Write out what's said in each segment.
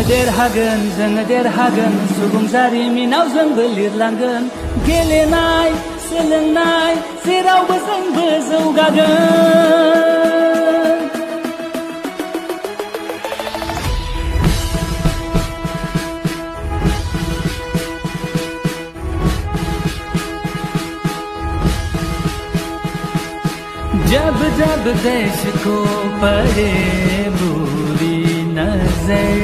देरहागोन जोङो देरहागोन सुबुं जारिमिनाव जोंबो लिरलांगोन गेलेनाय सोलोंनाय जेरावबो जोंबो जौगागोन जब जब देश को पड़े बुरी नजर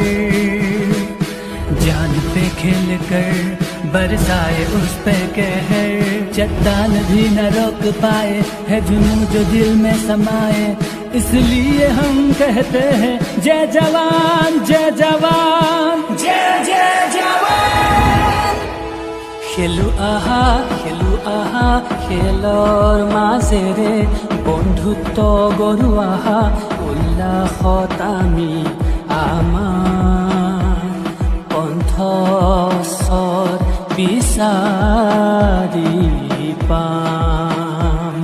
जान पे खिल कर बरसाए उस पे कहर चट्टान भी न रोक पाए है जुनून जो दिल में समाए इसलिए हम कहते हैं जय जवान जय जवान जय जय जवान খেলু আহা খেলৰ মাজেৰে বন্ধুত্ব গঢ়ো আহা উল্লাসত আমি আমাৰ কণ্ঠস্বৰ বিচাৰি পাম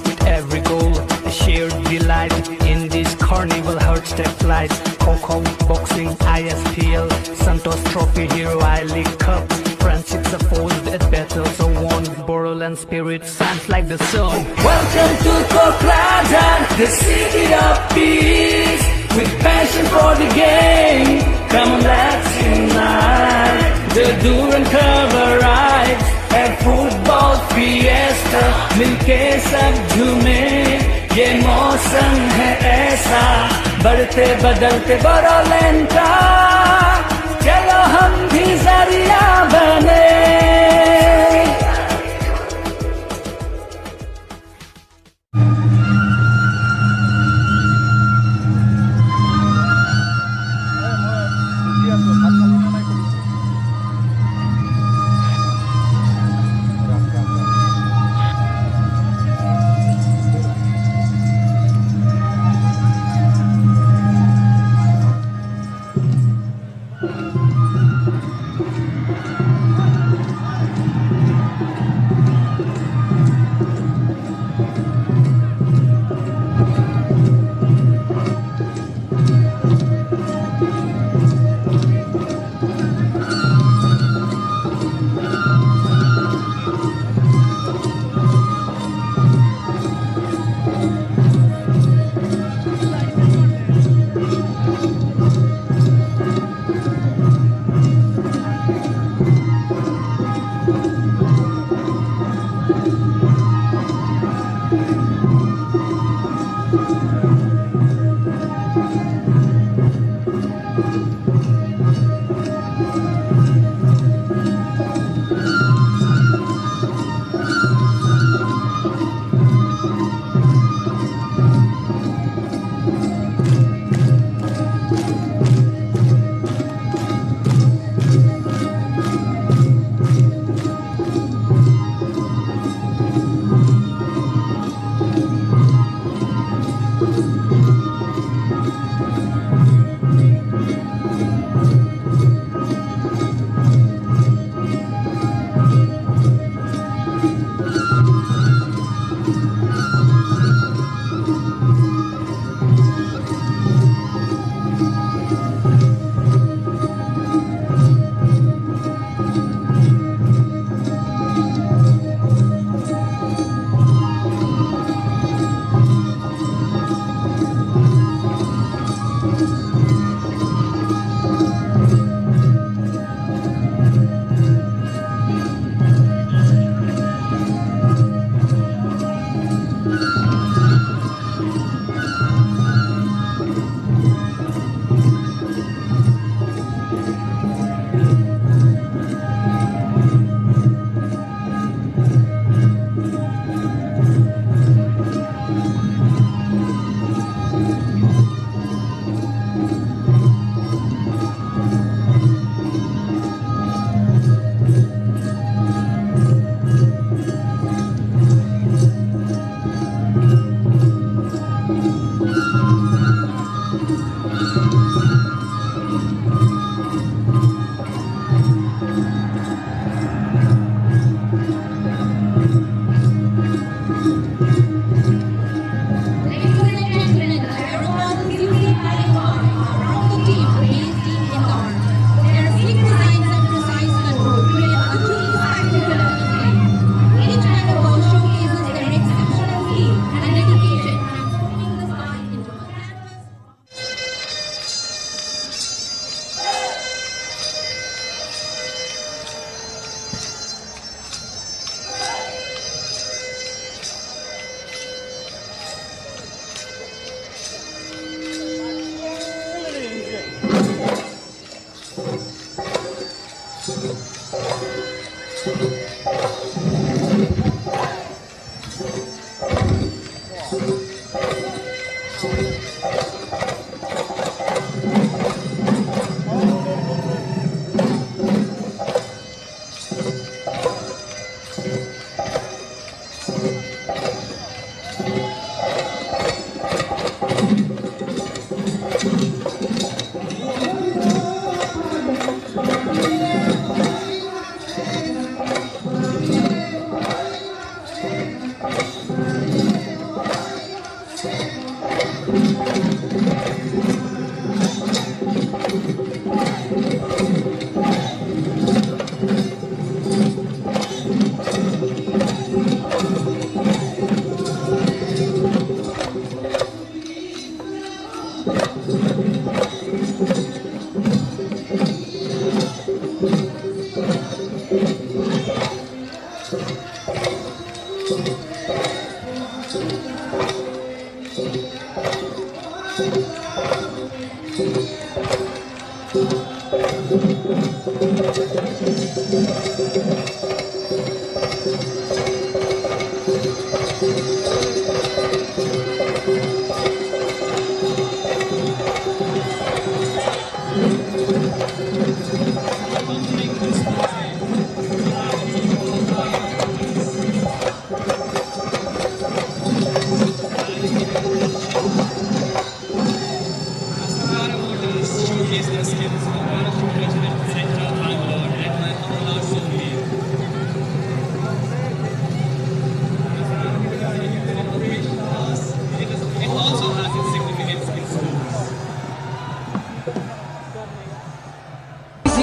With every goal, a shared delight in this carnival heart step flight. Coco, boxing, ISPL, Santos Trophy, Hero I League Cup. Friendships are forged at battles are won. Borderland spirit shines like the sun. Welcome to Kokrajang, the city of peace. With passion for the game, come on let's unite. The Duran cover rides, a football fiesta. मिलके सब झूमे, ये मौसम है ऐसा. बढ़ते बदलते बोरोलैंड का चलो हम भी जरिया बने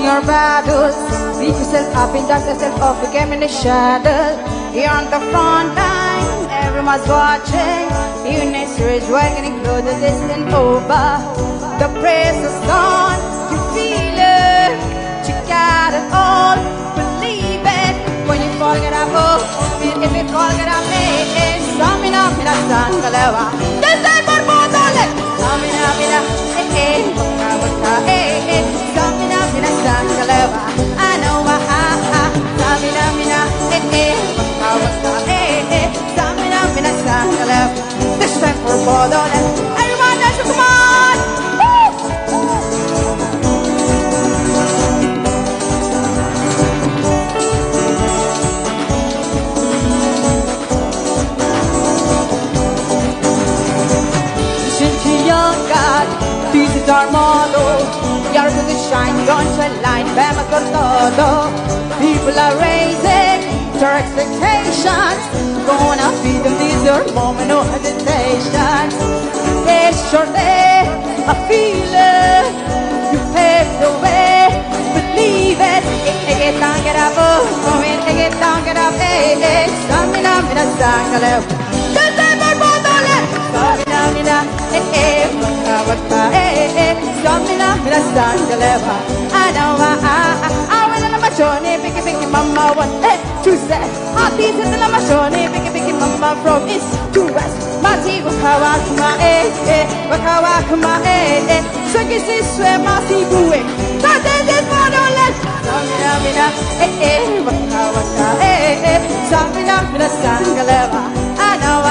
Your battles, beat yourself up and dust yourself off again in the shadows. You're on the front line, everyone's watching. Your next is getting closer, distant over. The praise is gone, you feel it, you got it all, believe it. When you fall, get up, oh, if you fall, get up, hey, summing up in a sangalewa. This is for Bodole, summing up in a, hey, summing up in a sangalewa. I know, summing up in a, summing up in a sangalewa. This time for Bodole, everyone dance, come on! This is our motto. Your book is shine, don't light, vemos por todo. People are raising their expectations. Gonna feed them this your moment, no hesitation. It's your day, I feel it. You paved the way, believe it. Take it down, get up, oh, take it down, get up, hey, stamina, mina, sangale. This is our motto, stamina, stamina, mina, sangale. I know, I went on my journey, picky, mama, what, to say. This is the machine, picky, mama, from east to west. Mati, wakawakuma, wakawakuma, Shaggy, mati, buwe. That is what I let. Stamina, waka, stamina, mina, sangale. I know,